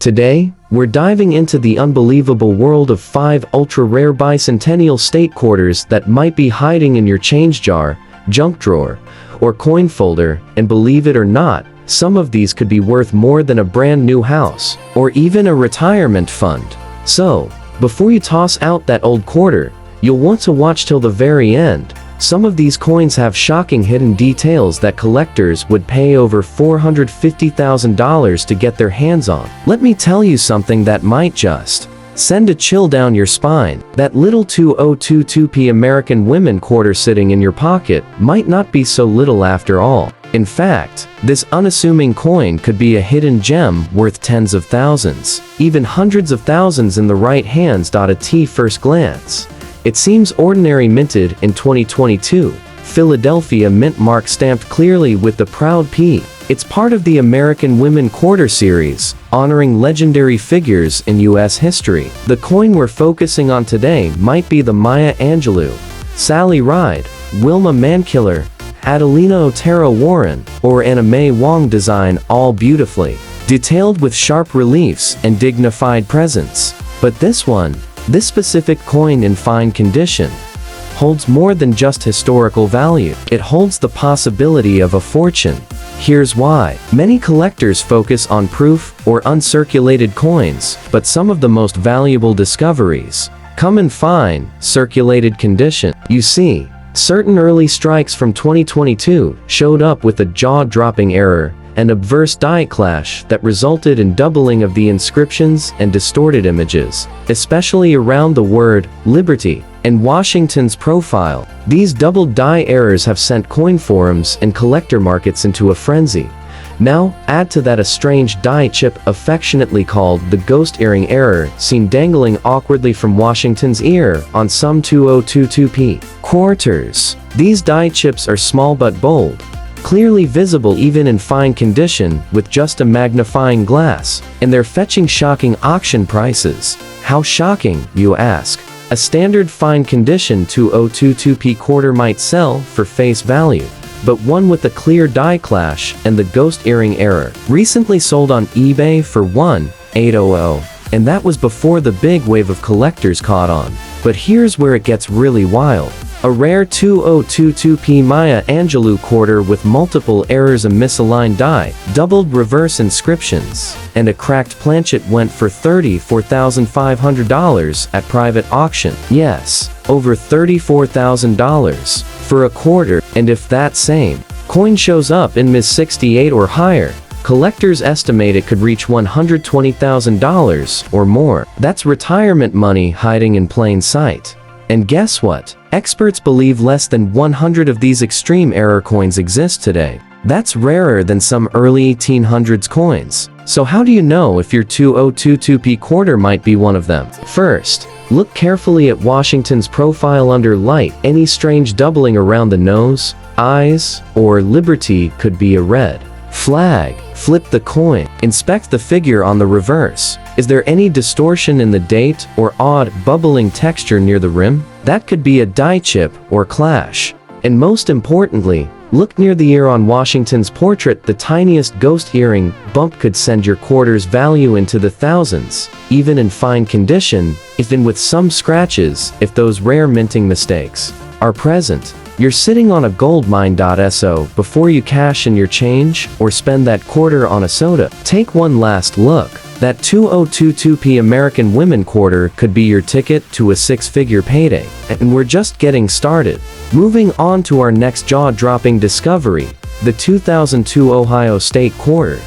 Today, we're diving into the unbelievable world of 5 ultra-rare bicentennial state quarters that might be hiding in your change jar, junk drawer, or coin folder, and believe it or not, some of these could be worth more than a brand new house, or even a retirement fund. So, before you toss out that old quarter, you'll want to watch till the very end. Some of these coins have shocking hidden details that collectors would pay over $450,000 to get their hands on. Let me tell you something that might just send a chill down your spine. That little 2022p American women quarter sitting in your pocket might not be so little after all. In fact, this unassuming coin could be a hidden gem worth tens of thousands, even hundreds of thousands in the right hands. At first glance, it seems ordinary. Minted in 2022, Philadelphia mint mark stamped clearly with the proud P. It's part of the American Women Quarter series, honoring legendary figures in U.S. history. The coin we're focusing on today might be the Maya Angelou, Sally Ride, Wilma Mankiller, Adelina Otero Warren, or Anna May Wong design, all beautifully detailed with sharp reliefs and dignified presence. But this specific coin in fine condition, holds more than just historical value. It holds the possibility of a fortune. Here's why. Many collectors focus on proof or uncirculated coins, but some of the most valuable discoveries come in fine, circulated condition. You see, certain early strikes from 2022 showed up with a jaw-dropping error, an adverse die clash that resulted in doubling of the inscriptions and distorted images, especially around the word liberty and Washington's profile. These doubled die errors have sent coin forums and collector markets into a frenzy. Now, add to that a strange die chip affectionately called the ghost earring error seen dangling awkwardly from Washington's ear on some 2022p quarters. These die chips are small but bold, clearly visible even in fine condition with just a magnifying glass, and they're fetching shocking auction prices. How shocking, you ask? A standard fine condition 2022p quarter might sell for face value, but one with a clear die clash and the ghost earring error recently sold on eBay for $1,800, and that was before the big wave of collectors caught on. But here's where it gets really wild. A rare 2022p Maya Angelou quarter with multiple errors, a misaligned die, doubled reverse inscriptions, and a cracked planchet went for $34,500 at private auction. Yes, over $34,000 for a quarter, and if that same coin shows up in Ms. 68 or higher, collectors estimate it could reach $120,000 or more. That's retirement money hiding in plain sight. And guess what? Experts believe less than 100 of these extreme error coins exist today. That's rarer than some early 1800s coins. So how do you know if your 2022p quarter might be one of them? First, look carefully at Washington's profile under light. Any strange doubling around the nose, eyes, or liberty could be a red flag. Flip the coin. Inspect the figure on the reverse. Is there any distortion in the date or odd bubbling texture near the rim? That could be a die chip or clash. And most importantly, look near the ear on Washington's portrait. The tiniest ghost earring bump could send your quarter's value into the thousands, even in fine condition, even with some scratches. If those rare minting mistakes are present, you're sitting on a gold mine. So before you cash in your change or spend that quarter on a soda, take one last look. That 2022p American Women quarter could be your ticket to a six-figure payday. And we're just getting started. Moving on to our next jaw-dropping discovery, the 2002 Ohio State Quarter.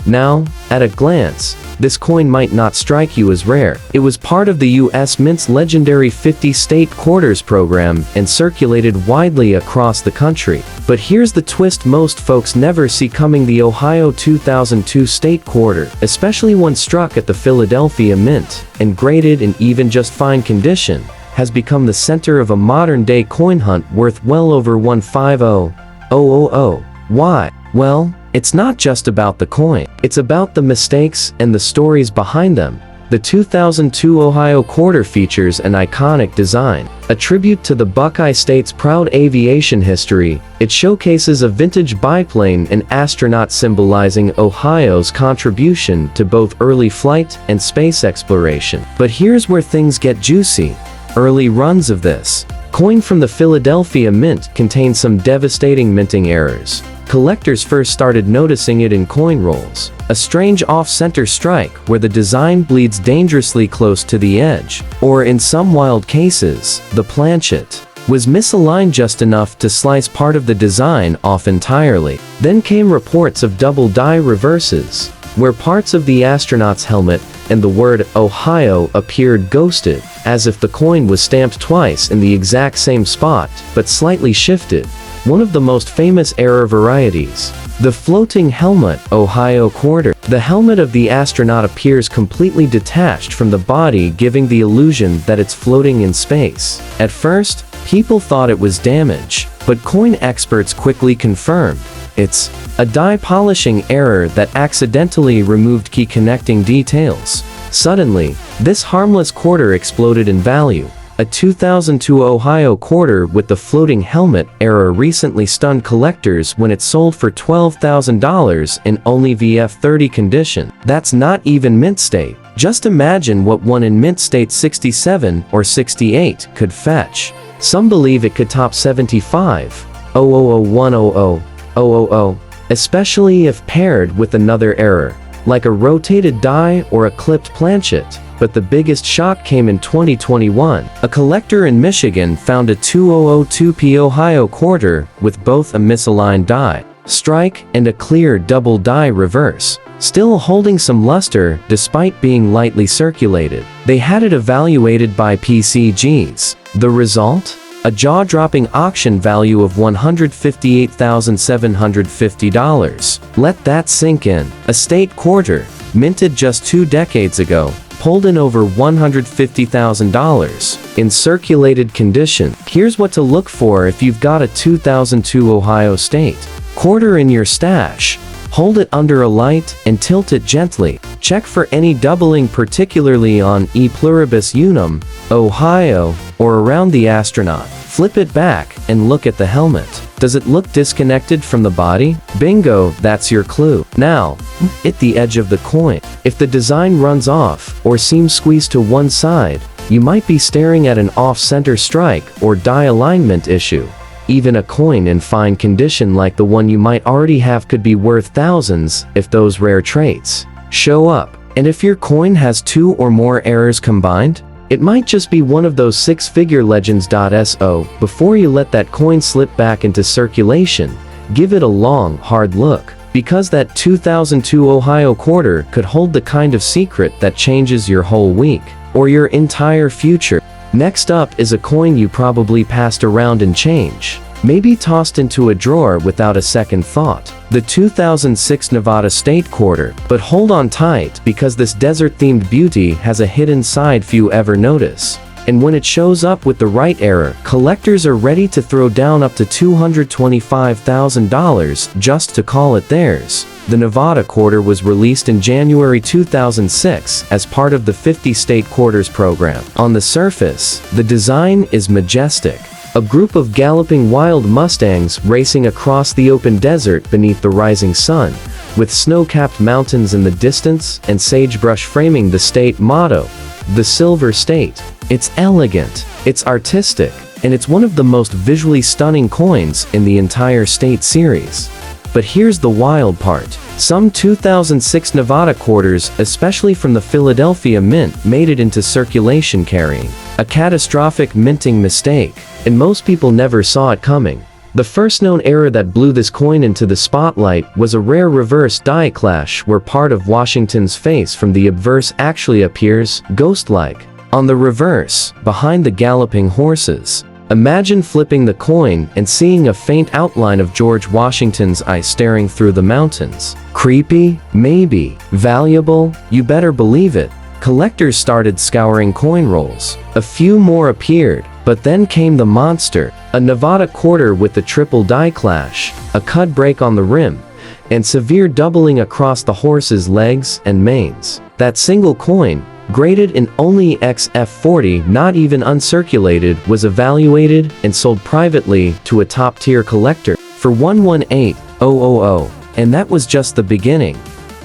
Now, at a glance, this coin might not strike you as rare. It was part of the U.S. Mint's legendary 50 state quarters program and circulated widely across the country. But here's the twist most folks never see coming: the Ohio 2002 state quarter, especially one struck at the Philadelphia Mint and graded in even just fine condition, has become the center of a modern-day coin hunt worth well over $150,000. Why? Well, it's not just about the coin. It's about the mistakes and the stories behind them. The 2002 Ohio quarter features an iconic design. A tribute to the Buckeye State's proud aviation history, it showcases a vintage biplane and astronaut symbolizing Ohio's contribution to both early flight and space exploration. But here's where things get juicy. Early runs of this coin from the Philadelphia Mint contain some devastating minting errors. Collectors first started noticing it in coin rolls. A strange off-center strike where the design bleeds dangerously close to the edge, or in some wild cases, the planchet was misaligned just enough to slice part of the design off entirely. Then came reports of double die reverses, where parts of the astronaut's helmet and the word Ohio appeared ghosted, as if the coin was stamped twice in the exact same spot, but slightly shifted. One of the most famous error varieties, the floating helmet Ohio quarter. The helmet of the astronaut appears completely detached from the body, giving the illusion that it's floating in space. At first, people thought it was damage, but coin experts quickly confirmed it's a die polishing error that accidentally removed key connecting details. Suddenly, this harmless quarter exploded in value. A 2002 Ohio quarter with the floating helmet error recently stunned collectors when it sold for $12,000 in only VF30 condition. That's not even mint state. Just imagine what one in mint state 67 or 68 could fetch. Some believe it could top 75,000,100,000, especially if paired with another error, like a rotated die or a clipped planchet. But the biggest shock came in 2021. A collector in Michigan found a 2002P Ohio quarter with both a misaligned die strike and a clear double die reverse, still holding some luster despite being lightly circulated. They had it evaluated by PCGs. The result? A jaw-dropping auction value of $158,750. Let that sink in. A state quarter, minted just 2 decades ago, pulled in over $150,000 in circulated condition. Here's what to look for if you've got a 2002 Ohio State quarter in your stash. Hold it under a light and tilt it gently. Check for any doubling, particularly on E pluribus unum, Ohio, or around the astronaut. Flip it back and look at the helmet. Does it look disconnected from the body? Bingo, that's your clue. Now, hit the edge of the coin. If the design runs off or seems squeezed to one side, you might be staring at an off-center strike or die alignment issue. Even a coin in fine condition like the one you might already have could be worth thousands if those rare traits show up. And if your coin has 2 or more errors combined, it might just be one of those 6-figure legends. So, before you let that coin slip back into circulation, give it a long, hard look. Because that 2002 Ohio quarter could hold the kind of secret that changes your whole week, or your entire future. Next up is a coin you probably passed around in change, maybe tossed into a drawer without a second thought. The 2006 Nevada State Quarter. But hold on tight, because this desert-themed beauty has a hidden side few ever notice. And when it shows up with the right error, collectors are ready to throw down up to $225,000 just to call it theirs. The Nevada quarter was released in January 2006 as part of the 50 State Quarters program. On the surface, the design is majestic. A group of galloping wild mustangs racing across the open desert beneath the rising sun, with snow-capped mountains in the distance and sagebrush framing the state motto, the Silver State. It's elegant, it's artistic, and it's one of the most visually stunning coins in the entire state series. But here's the wild part. Some 2006 Nevada quarters, especially from the Philadelphia Mint, made it into circulation carrying a catastrophic minting mistake, and most people never saw it coming. The first known error that blew this coin into the spotlight was a rare reverse die clash where part of Washington's face from the obverse actually appears ghost-like on the reverse, behind the galloping horses. Imagine flipping the coin and seeing a faint outline of George Washington's eye staring through the mountains. Creepy? Maybe. Valuable? You better believe it. Collectors started scouring coin rolls. A few more appeared, but then came the monster. A Nevada quarter with the triple die clash, a cut break on the rim, and severe doubling across the horse's legs and manes. That single coin, graded in only XF40, not even uncirculated, was evaluated and sold privately to a top-tier collector for $118,000. And that was just the beginning.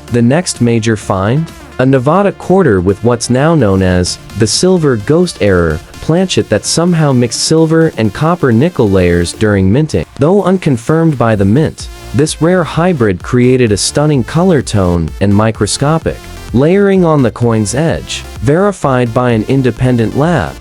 The next major find? A Nevada quarter with what's now known as the silver ghost error planchet that somehow mixed silver and copper nickel layers during minting. Though unconfirmed by the mint, this rare hybrid created a stunning color tone and microscopic layering on the coin's edge, verified by an independent lab.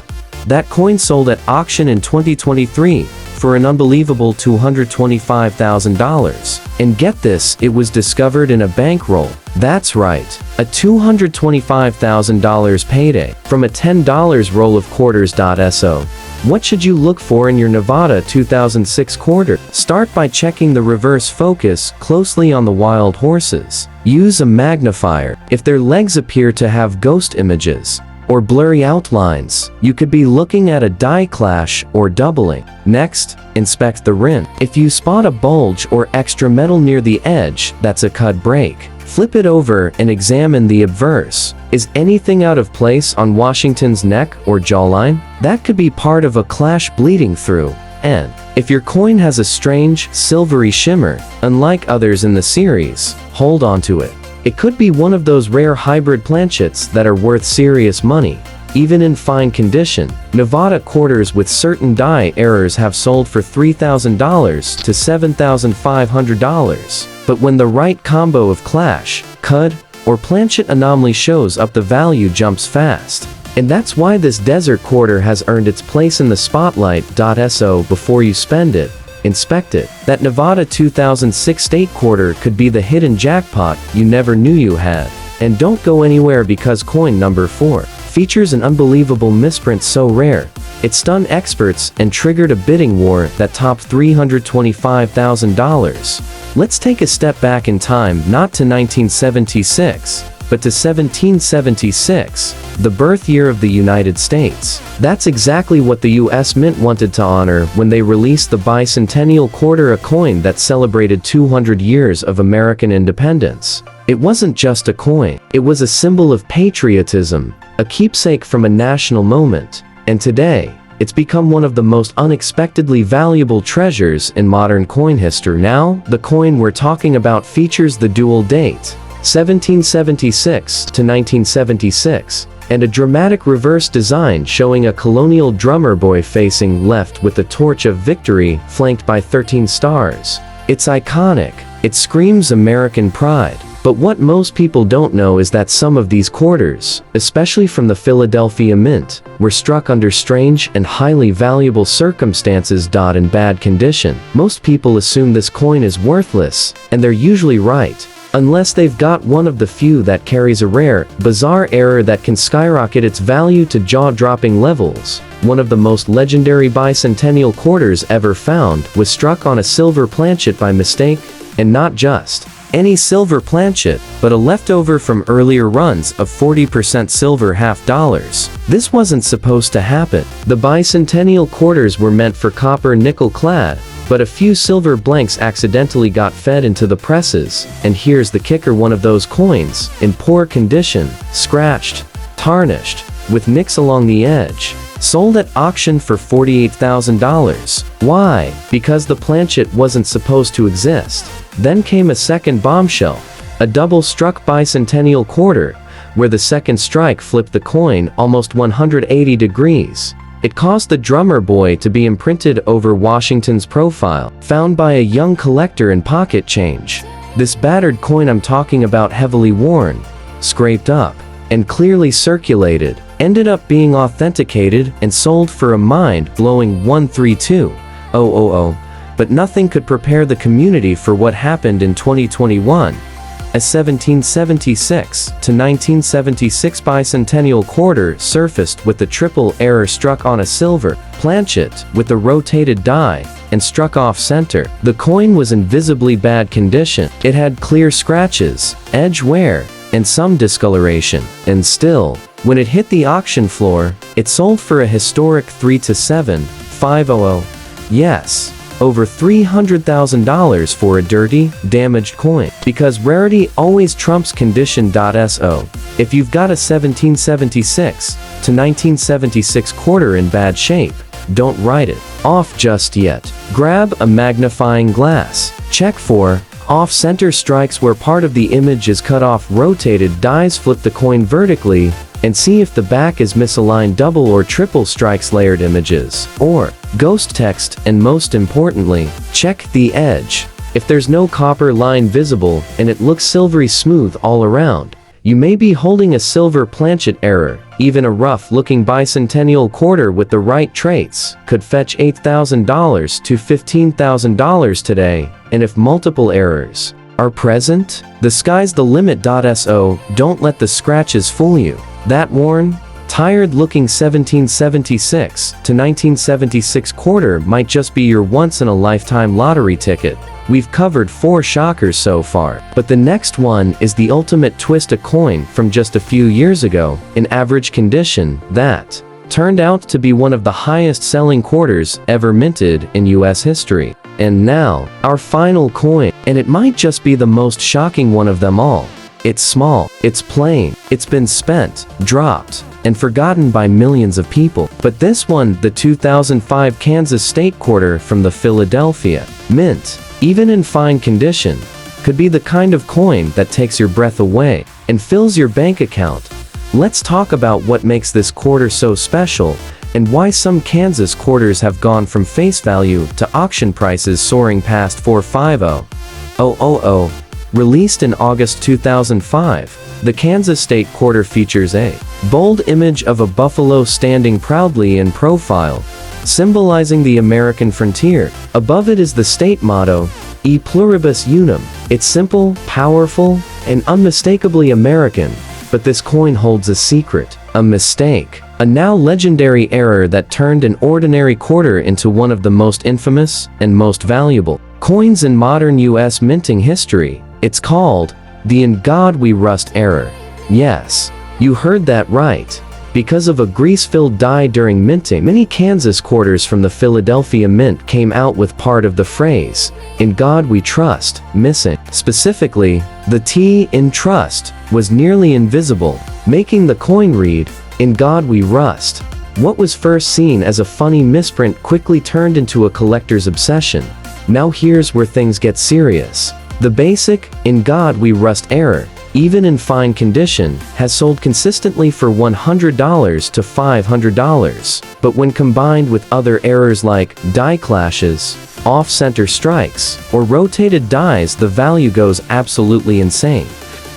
That coin sold at auction in 2023 for an unbelievable $225,000. And get this, it was discovered in a bankroll. That's right, a $225,000 payday from a $10 roll of quarters.so. What should you look for in your Nevada 2006 quarter? Start by checking the reverse focus closely on the wild horses. Use a magnifier. If their legs appear to have ghost images or blurry outlines, you could be looking at a die clash or doubling. Next, inspect the rim. If you spot a bulge or extra metal near the edge, that's a cut break. Flip it over and examine the obverse. Is anything out of place on Washington's neck or jawline? That could be part of a clash bleeding through. And if your coin has a strange, silvery shimmer, unlike others in the series, hold on to it. It could be one of those rare hybrid planchets that are worth serious money. Even in fine condition, Nevada quarters with certain die errors have sold for $3,000 to $7,500. But when the right combo of clash, cud, or planchet anomaly shows up, the value jumps fast. And that's why this desert quarter has earned its place in the spotlight.so. Before you spend it, inspect it. That Nevada 2006 state quarter could be the hidden jackpot you never knew you had. And don't go anywhere, because coin number 4 features an unbelievable misprint so rare, it stunned experts and triggered a bidding war that topped $325,000. Let's take a step back in time, not to 1976, but to 1776, the birth year of the United States. That's exactly what the US Mint wanted to honor when they released the Bicentennial Quarter, a coin that celebrated 200 years of American independence. It wasn't just a coin, it was a symbol of patriotism, a keepsake from a national moment. And today, it's become one of the most unexpectedly valuable treasures in modern coin history. Now, the coin we're talking about features the dual date, 1776 to 1976, and a dramatic reverse design showing a colonial drummer boy facing left with the torch of victory flanked by 13 stars. It's iconic. It screams American pride. But what most people don't know is that some of these quarters, especially from the Philadelphia Mint, were struck under strange and highly valuable circumstances. In bad condition. Most people assume this coin is worthless, and they're usually right, unless they've got one of the few that carries a rare, bizarre error that can skyrocket its value to jaw-dropping levels. One of the most legendary bicentennial quarters ever found was struck on a silver planchet by mistake, and not just any silver planchet, but a leftover from earlier runs of 40% silver half dollars. This wasn't supposed to happen. The bicentennial quarters were meant for copper nickel clad, but a few silver blanks accidentally got fed into the presses. And here's the kicker: one of those coins, in poor condition, scratched, tarnished, with nicks along the edge, sold at auction for $48,000. Why? Because the planchet wasn't supposed to exist. Then came a second bombshell, a double-struck bicentennial quarter, where the second strike flipped the coin almost 180 degrees. It caused the drummer boy to be imprinted over Washington's profile, found by a young collector in pocket change. This battered coin I'm talking about, heavily worn, scraped up, and clearly circulated, ended up being authenticated and sold for a mind-blowing $132,000. But nothing could prepare the community for what happened in 2021. A 1776 to 1976 bicentennial quarter surfaced with the triple error struck on a silver planchet with a rotated die and struck off center. The coin was in visibly bad condition. It had clear scratches, edge wear, and some discoloration. And still, when it hit the auction floor, it sold for a historic $3,750. Yes, over $300,000 for a dirty, damaged coin. Because rarity always trumps condition. So, if you've got a 1776 to 1976 quarter in bad shape, don't write it off just yet. Grab a magnifying glass. Check for off-center strikes where part of the image is cut off. Rotated dies. Flip the coin vertically and see if the back is misaligned. Double or triple strikes. Layered images or ghost text. And most importantly, check the edge. If there's no copper line visible and it looks silvery smooth all around, you may be holding a silver planchet error. Even a rough-looking bicentennial quarter with the right traits could fetch $8,000 to $15,000 today, and if multiple errors are present, the sky's the limit. So, don't let the scratches fool you. That worn, tired-looking 1776 to 1976 quarter might just be your once-in-a-lifetime lottery ticket. We've covered 4 shockers so far, but the next one is the ultimate twist. A coin from just a few years ago, in average condition, that turned out to be one of the highest-selling quarters ever minted in US history. And now, our final coin, and it might just be the most shocking one of them all. It's small, it's plain, it's been spent, dropped, and forgotten by millions of people. But this one, the 2005 Kansas State Quarter from the Philadelphia Mint, even in fine condition, could be the kind of coin that takes your breath away and fills your bank account. Let's talk about what makes this quarter so special and why some Kansas quarters have gone from face value to auction prices soaring past $450,000. Released in August 2005, the Kansas State Quarter features a bold image of a buffalo standing proudly in profile, symbolizing the American frontier. Above it is the state motto, E pluribus unum. It's simple, powerful, and unmistakably American. But this coin holds a secret, a mistake, a now legendary error that turned an ordinary quarter into one of the most infamous and most valuable coins in modern U.S. minting history. It's called the "In God We Rust" error. Yes, you heard that right. Because of a grease-filled die during minting, many Kansas quarters from the Philadelphia Mint came out with part of the phrase, "In God We Trust," missing. Specifically, the T in trust was nearly invisible, making the coin read, "In God We Rust." What was first seen as a funny misprint quickly turned into a collector's obsession. Now here's where things get serious. The basic, "In God We Rust" error, even in fine condition, has sold consistently for $100 to $500. But when combined with other errors like die clashes, off-center strikes, or rotated dies, the value goes absolutely insane.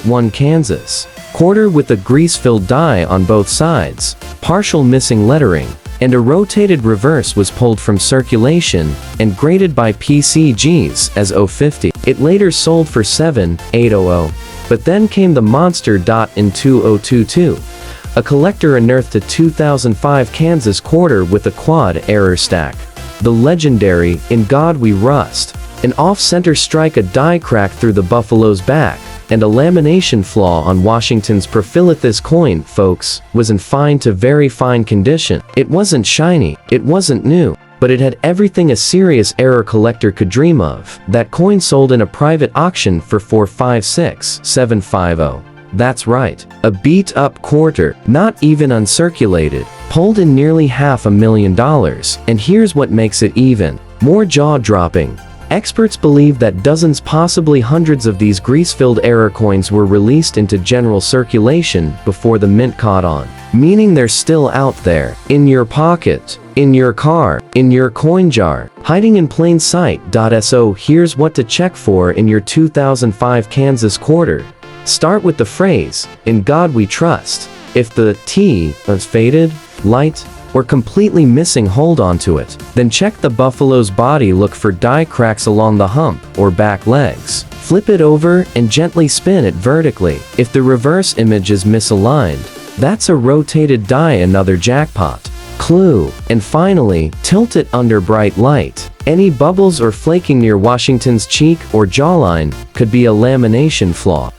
One Kansas quarter with a grease-filled die on both sides, partial missing lettering, and a rotated reverse was pulled from circulation and graded by PCGs as 050. It later sold for $7,800. But then came the monster dot in 2022. A collector unearthed a 2005 Kansas quarter with a quad error stack. The legendary "In God We Rust." An off-center strike, a die crack through the buffalo's back, and a lamination flaw on Washington's profile. This coin, folks, was in fine to very fine condition. It wasn't shiny, it wasn't new, but it had everything a serious error collector could dream of. That coin sold in a private auction for $456,750. That's right, a beat-up quarter, not even uncirculated, pulled in nearly $500,000. And here's what makes it even more jaw-dropping. Experts believe that dozens, possibly hundreds of these grease-filled error coins were released into general circulation before the mint caught on. Meaning they're still out there, in your pocket, in your car, in your coin jar, hiding in plain sight. So here's what to check for in your 2005 Kansas quarter. Start with the phrase, "In God We Trust." If the T is faded, light, or completely missing, hold on to it. Then check the buffalo's body. Look for die cracks along the hump or back legs. Flip it over and gently spin it vertically. If the reverse image is misaligned, that's a rotated die, another jackpot clue. And finally, tilt it under bright light. Any bubbles or flaking near Washington's cheek or jawline could be a lamination flaw.